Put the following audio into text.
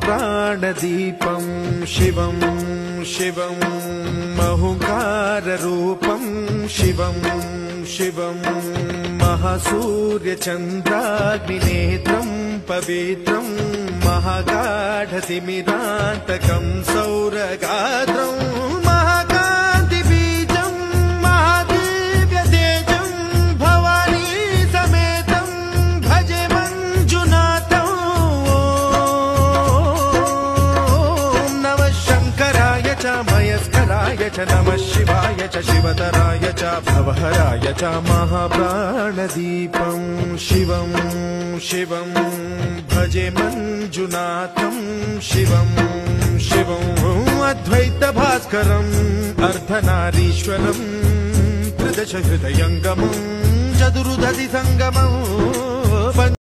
महाप्राणदीपं शिवं शिवं महुकाररूपं शिवं शिवं महासूर्यचन्द्राग्निनेत्रं पवित्रं महागाढतिमिरान्तकं सौरगात्रं महाकान्तिबीजं महादिव्यतेजं भवानी समेतं भजे मञ्जुनाथं। ॐ नमः शङ्कराय च मयस्कराय च नमः शिवाय च शिवतराय च भवहराय च महाप्राणदीपं शिवं शिवं भजे मञ्जुनाथं शिवं शिवं अद्वैतभास्करम् अर्धनारीश्वरम् त्रिदश हृदयङ्गमं चतुर्दशि सङ्गमम्